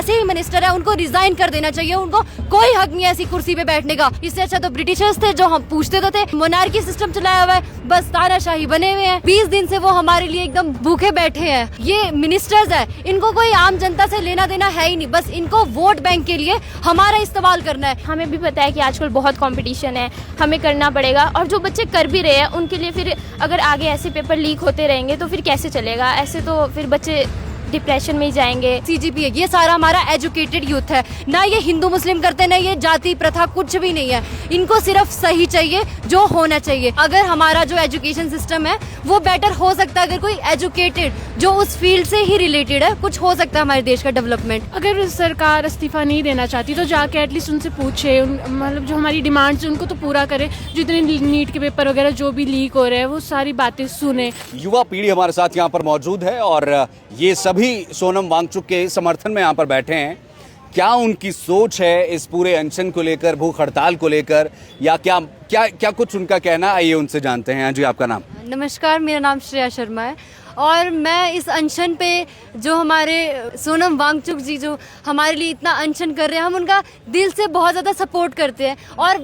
ऐसे ही मिनिस्टर है उनको रिजाइन कर देना चाहिए, उनको कोई हक नहीं है ऐसी कुर्सी पे बैठने का। इससे अच्छा तो ब्रिटिशर्स थे जो हम पूछते तो थे। मोनार्की सिस्टम चलाया हुआ है, बस तानाशाही बने हुए हैं। 20 दिन से वो हमारे लिए एकदम भूखे बैठे हैं। ये मिनिस्टर्स है, इनको कोई आम जनता से लेना देना है ही नहीं, बस इनको वोट बैंक के लिए हमारा इस्तेमाल करना है। हमें भी पता है कि आजकल बहुत कंपटीशन है, हमें करना पड़ेगा। और जो बच्चे कर भी रहे हैं उनके लिए फिर अगर आगे ऐसे पेपर लीक होते रहेंगे तो फिर कैसे चलेगा? ऐसे तो फिर बच्चे डिप्रेशन में ही जाएंगे। CGPA ये सारा हमारा एजुकेटेड यूथ है, ना ये हिंदू मुस्लिम करते, ना ये जाति प्रथा, कुछ भी नहीं है। इनको सिर्फ सही चाहिए जो होना चाहिए। अगर हमारा जो एजुकेशन सिस्टम है वो बेटर हो सकता है, अगर कोई एजुकेटेड जो उस फील्ड से ही रिलेटेड है, कुछ हो सकता है हमारे देश का डेवलपमेंट। अगर सरकार इस्तीफा नहीं देना चाहती तो जाके एटलीस्ट उनसे पूछे, मतलब जो हमारी डिमांड्स उनको तो पूरा करे। जितने नीट के पेपर वगैरह जो भी लीक हो रहे हैं वो सारी बातें सुने। युवा पीढ़ी हमारे साथ यहाँ पर मौजूद है और ये सभी सोनम वांगचुक के समर्थन में यहाँ पर बैठे हैं। क्या उनकी सोच है इस पूरे अनशन को लेकर, भूख हड़ताल को लेकर, या क्या क्या क्या कुछ उनका कहना, आइए उनसे जानते हैं। जी, आपका नाम? नमस्कार, मेरा नाम श्रेया शर्मा है और मैं इस अनशन पे जो हमारे सोनम वांगचुक जी जो हमारे लिए इतना अनशन कर रहे हैं, हम उनका दिल से बहुत ज़्यादा सपोर्ट करते हैं। और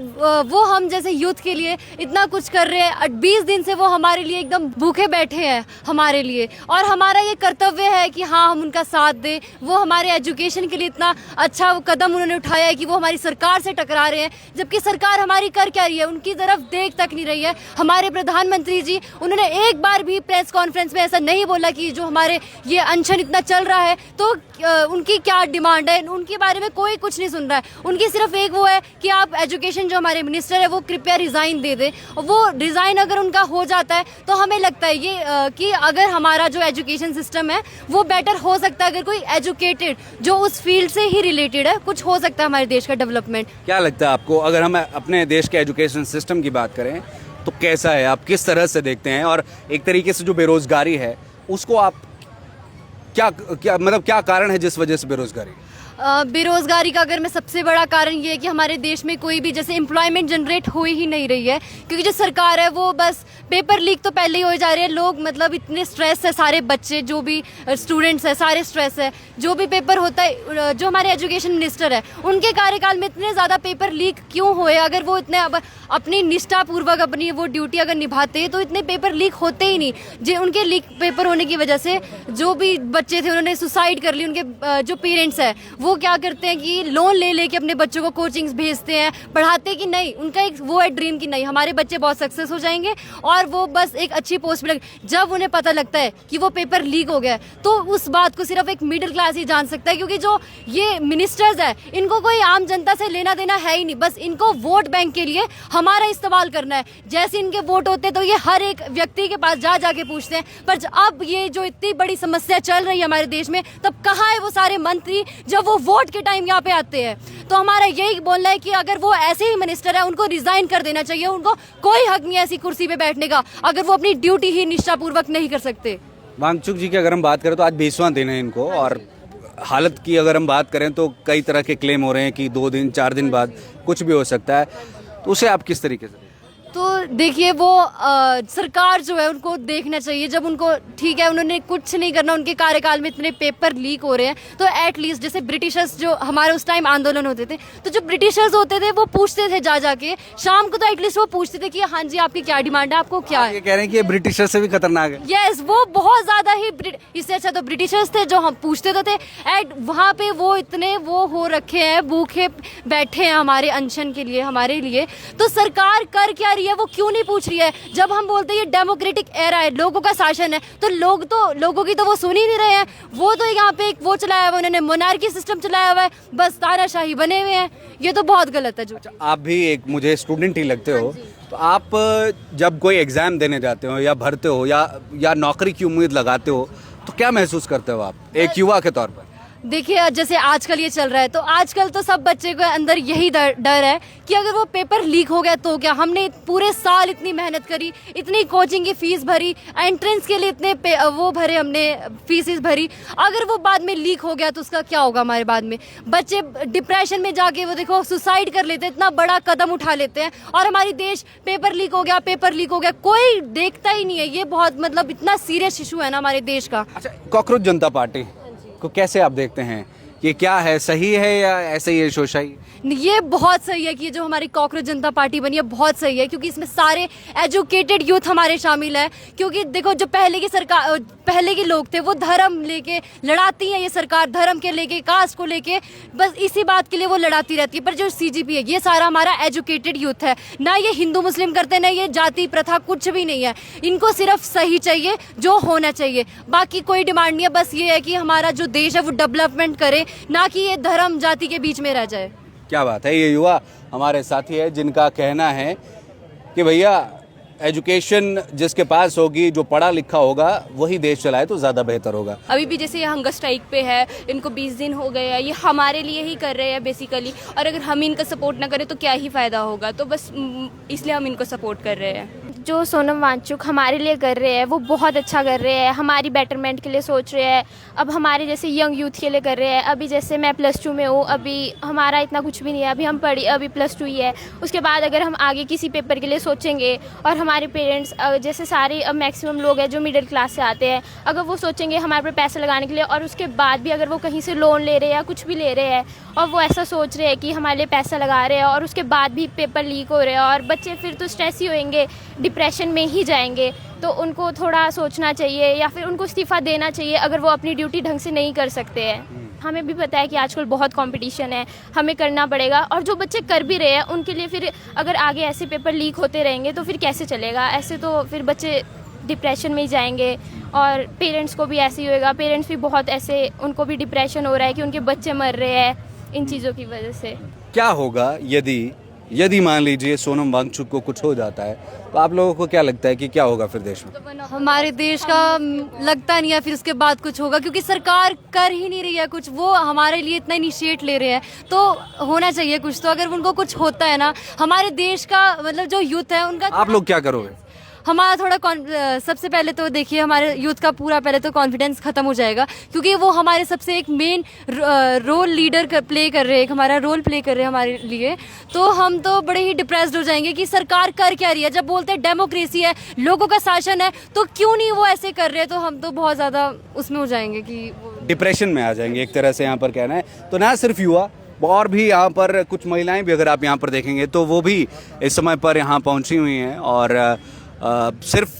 वो हम जैसे यूथ के लिए इतना कुछ कर रहे हैं। 20 दिन से वो हमारे लिए एकदम भूखे बैठे हैं हमारे लिए, और हमारा ये कर्तव्य है कि हाँ हम उनका साथ दें। वो हमारे एजुकेशन के लिए इतना अच्छा कदम उन्होंने उठाया है कि वो हमारी सरकार से टकरा रहे हैं, जबकि सरकार हमारी कर क्या रही है, उनकी तरफ देख तक नहीं रही है। हमारे प्रधानमंत्री जी, उन्होंने एक बार भी प्रेस कॉन्फ्रेंस में नहीं बोला कि जो हमारे ये अनशन इतना चल रहा है तो उनकी क्या डिमांड है, उनके बारे में कोई कुछ नहीं सुन रहा है। उनकी सिर्फ एक वो है कि आप एजुकेशन जो हमारे मिनिस्टर है वो कृपया रिजाइन दे दें। वो रिजाइन अगर उनका हो जाता है तो हमें लगता है ये कि अगर हमारा जो एजुकेशन सिस्टम है वो बेटर हो सकता है, अगर कोई एजुकेटेड जो उस फील्ड से ही रिलेटेड है, कुछ हो सकता है हमारे देश का डेवलपमेंट। क्या लगता है आपको, अगर हम अपने देश के एजुकेशन सिस्टम की बात करें तो कैसा है, आप किस तरह से देखते हैं? और एक तरीके से जो बेरोजगारी है उसको आप क्या कारण है जिस वजह से बेरोजगारी? बेरोजगारी का अगर मैं सबसे बड़ा कारण ये है कि हमारे देश में कोई भी जैसे एम्प्लॉयमेंट जनरेट हो ही नहीं रही है, क्योंकि जो सरकार है वो बस पेपर लीक तो पहले ही हो जा रहे हैं। लोग मतलब इतने स्ट्रेस है, सारे बच्चे जो भी स्टूडेंट्स है सारे स्ट्रेस है। जो भी पेपर होता है, जो हमारे एजुकेशन मिनिस्टर है उनके कार्यकाल में इतने ज़्यादा पेपर लीक क्यों हुए? अगर वो इतने अपनी निष्ठापूर्वक अपनी वो ड्यूटी अगर निभाते तो इतने पेपर लीक होते ही नहीं। जो उनके लीक पेपर होने की वजह से जो भी बच्चे थे उन्होंने सुसाइड कर ली। उनके जो पेरेंट्स है वो क्या करते हैं कि लोन ले लेके अपने बच्चों को कोचिंग्स भेजते हैं, पढ़ाते कि नहीं, उनका एक वो है ड्रीम कि नहीं हमारे बच्चे बहुत सक्सेस हो जाएंगे और वो बस एक अच्छी पोस्ट पे लगे। जब उन्हें पता लगता है कि वो पेपर लीक हो गया है तो उस बात को सिर्फ एक मिडिल क्लास ही जान सकता है, क्योंकि जो ये मिनिस्टर्स है इनको कोई आम जनता से लेना देना है ही नहीं, बस इनको वोट बैंक के लिए हमारा इस्तेमाल करना है। जैसे इनके वोट होते हैं तो ये हर एक व्यक्ति के पास जा जाके पूछते हैं, पर अब ये जो इतनी बड़ी समस्या चल रही है हमारे देश में, तब कहाँ है वो सारे मंत्री जब वो वोट के टाइम यहाँ पे आते हैं? तो हमारा यही बोलना है कि अगर वो ऐसे ही मिनिस्टर है उनको रिजाइन कर देना चाहिए, उनको कोई हक नहीं है ऐसी कुर्सी पे बैठने का, अगर वो अपनी ड्यूटी ही निष्ठापूर्वक नहीं कर सकते। वांगचुक जी की अगर हम बात करें तो आज 20वां दिन है इनको, और हालत की अगर हम बात करें तो कई तरह के क्लेम हो रहे हैं कि 2 दिन 4 दिन बाद कुछ भी हो सकता है, तो उसे आप किस तरीके से? तो देखिए वो सरकार जो है उनको देखना चाहिए, जब उनको ठीक है उन्होंने कुछ नहीं करना, उनके कार्यकाल में इतने पेपर लीक हो रहे हैं, तो एटलीस्ट जैसे ब्रिटिशर्स जो हमारे उस टाइम आंदोलन होते थे तो जो ब्रिटिशर्स होते थे वो पूछते थे जा जाके शाम को, तो एटलीस्ट वो पूछते थे कि हाँ जी आपकी क्या डिमांड है, आपको क्या है। ये कह रहे हैं कि ब्रिटिशर से भी खतरनाक है। यस, वो बहुत ज्यादा ही, इससे अच्छा तो ब्रिटिशर्स थे जो हम पूछते तो थे। एट वहाँ पे वो इतने वो हो रखे हैं, भूखे बैठे हैं हमारे अनशन के लिए, हमारे लिए। तो सरकार कर क्या रही है, वो क्यों नहीं पूछ रही है? जब हम बोलते हैं ये डेमोक्रेटिक एरा है, लोगों का शासन है, तो लोगों की तो वो सुन ही नहीं रहे हैं। वो तो यहाँ पे एक वो चलाया हुआ, उन्होंने मोनार्की सिस्टम चलाया हुआ है, बस तानाशाही बने हुए हैं। ये तो बहुत गलत है। जो आप भी एक मुझे स्टूडेंट ही लगते हो, तो आप जब कोई एग्जाम देने जाते हो या भरते हो या नौकरी की उम्मीद लगाते हो तो क्या महसूस करते हो आप एक युवा के तौर पर? देखिए जैसे आजकल ये चल रहा है, तो आजकल तो सब बच्चे के अंदर यही डर है कि अगर वो पेपर लीक हो गया तो क्या। हमने पूरे साल इतनी मेहनत करी, इतनी कोचिंग की फीस भरी, एंट्रेंस के लिए इतने वो भरे, हमने फीस भरी, अगर वो बाद में लीक हो गया तो उसका क्या होगा? हमारे बाद में बच्चे डिप्रेशन में जाके वो देखो सुसाइड कर लेते हैं, इतना बड़ा कदम उठा लेते हैं, और हमारी देश पेपर लीक हो गया कोई देखता ही नहीं है। ये बहुत मतलब इतना सीरियस इशू है ना हमारे देश का। अच्छा, कॉकरोच जनता पार्टी को कैसे आप देखते हैं ये क्या है, सही है या ऐसे ही है शोशाई? ये बहुत सही है कि ये जो हमारी कॉकरोच जनता पार्टी बनी है बहुत सही है, क्योंकि इसमें सारे एजुकेटेड यूथ हमारे शामिल है। क्योंकि देखो जो पहले की सरकार, पहले के लोग थे वो धर्म लेके लड़ाती है, ये सरकार धर्म के लेके, कास्ट को लेके, बस इसी बात के लिए वो लड़ाती रहती है। पर जो सीजीपी है ये सारा हमारा एजुकेटेड यूथ है, ना ये हिंदू मुस्लिम करते, ना ये जाति प्रथा, कुछ भी नहीं है। इनको सिर्फ सही चाहिए जो होना चाहिए, बाकी कोई डिमांड नहीं है। बस ये है कि हमारा जो देश है वो डेवलपमेंट करे, ना कि ये धर्म जाति के बीच में रह जाए। क्या बात है। ये युवा हमारे साथी है जिनका कहना है कि भैया एजुकेशन जिसके पास होगी, जो पढ़ा लिखा होगा, वही देश चलाए तो ज़्यादा बेहतर होगा। अभी भी जैसे ये हंगर स्ट्राइक पे है, इनको 20 दिन हो गए हैं, ये हमारे लिए ही कर रहे हैं बेसिकली, और अगर हम इनका सपोर्ट ना करें तो क्या ही फ़ायदा होगा। तो बस इसलिए हम इनको सपोर्ट कर रहे हैं। जो सोनम वांगचुक हमारे लिए कर रहे हैं वो बहुत अच्छा कर रहे हैं, हमारी बेटरमेंट के लिए सोच रहे हैं। अब हमारे जैसे यंग यूथ के लिए कर रहे हैं। अभी जैसे मैं +2 में हूँ, अभी हमारा इतना कुछ भी नहीं है, अभी हम अभी +2 ही है। उसके बाद अगर हम आगे किसी पेपर के लिए सोचेंगे, और हमारे पेरेंट्स जैसे सारे अब मैक्सिमम लोग हैं जो मिडिल क्लास से आते हैं, अगर वो सोचेंगे हमारे पर पैसे लगाने के लिए, और उसके बाद भी अगर वो कहीं से लोन ले रहे हैं या कुछ भी ले रहे हैं, और वो ऐसा सोच रहे हैं कि हमारे लिए पैसा लगा रहे हैं, और उसके बाद भी पेपर लीक हो रहे हैं, और बच्चे फिर तो स्ट्रेस ही होंगे, डिप्रेशन में ही जाएंगे। तो उनको थोड़ा सोचना चाहिए, या फिर उनको इस्तीफ़ा देना चाहिए अगर वो अपनी ड्यूटी ढंग से नहीं कर सकते हैं। हमें भी पता है कि आजकल बहुत कंपटीशन है, हमें करना पड़ेगा, और जो बच्चे कर भी रहे हैं उनके लिए फिर अगर आगे ऐसे पेपर लीक होते रहेंगे तो फिर कैसे चलेगा। ऐसे तो फिर बच्चे डिप्रेशन में ही जाएंगे, और पेरेंट्स को भी ऐसे ही होएगा। पेरेंट्स भी बहुत ऐसे, उनको भी डिप्रेशन हो रहा है कि उनके बच्चे मर रहे हैं इन चीज़ों की वजह से। क्या होगा यदि मान लीजिए सोनम वांगचुक को कुछ हो जाता है, तो आप लोगों को क्या लगता है कि क्या होगा फिर देश में? हमारे देश का लगता नहीं है फिर उसके बाद कुछ होगा, क्योंकि सरकार कर ही नहीं रही है कुछ। वो हमारे लिए इतना इनिशिएट ले रहे हैं, तो होना चाहिए कुछ। तो अगर उनको कुछ होता है ना, हमारे देश का मतलब जो यूथ है उनका, आप लोग क्या करोगे? हमारा थोड़ा सबसे पहले तो देखिए हमारे यूथ का पूरा पहले तो कॉन्फिडेंस खत्म हो जाएगा, क्योंकि वो हमारे सबसे एक मेन रोल लीडर प्ले कर रहे हैं, हमारा रोल प्ले कर रहे हैं हमारे लिए। तो हम तो बड़े ही डिप्रेस्ड हो जाएंगे कि सरकार कर क्या रही है। जब बोलते हैं डेमोक्रेसी है, लोगों का शासन है, तो क्यों नहीं वो ऐसे कर रहे हैं। तो हम तो बहुत ज़्यादा उसमें हो जाएंगे कि डिप्रेशन में आ जाएंगे, एक तरह से यहाँ पर कहना है। तो ना सिर्फ युवा, और भी यहाँ पर कुछ महिलाएं भी अगर आप यहाँ पर देखेंगे तो वो भी इस समय पर यहाँ पहुँची हुई हैं, और सिर्फ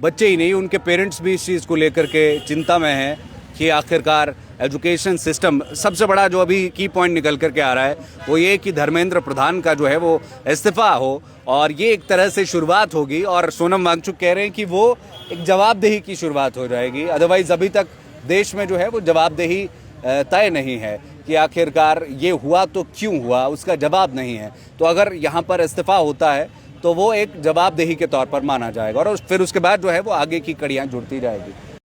बच्चे ही नहीं, उनके पेरेंट्स भी इस चीज़ को लेकर के चिंता में हैं कि आखिरकार एजुकेशन सिस्टम, सबसे बड़ा जो अभी की पॉइंट निकल कर के आ रहा है वो ये कि धर्मेंद्र प्रधान का जो है वो इस्तीफा हो, और ये एक तरह से शुरुआत होगी। और सोनम वांगचुक कह रहे हैं कि वो एक जवाबदेही की शुरुआत हो जाएगी। अदरवाइज अभी तक देश में जो है वो जवाबदेही तय नहीं है कि आखिरकार ये हुआ तो क्यों हुआ, उसका जवाब नहीं है। तो अगर यहाँ पर इस्तीफा होता है तो वो एक जवाबदेही के तौर पर माना जाएगा, और फिर उसके बाद जो है वो आगे की कड़ियाँ जुड़ती जाएगी।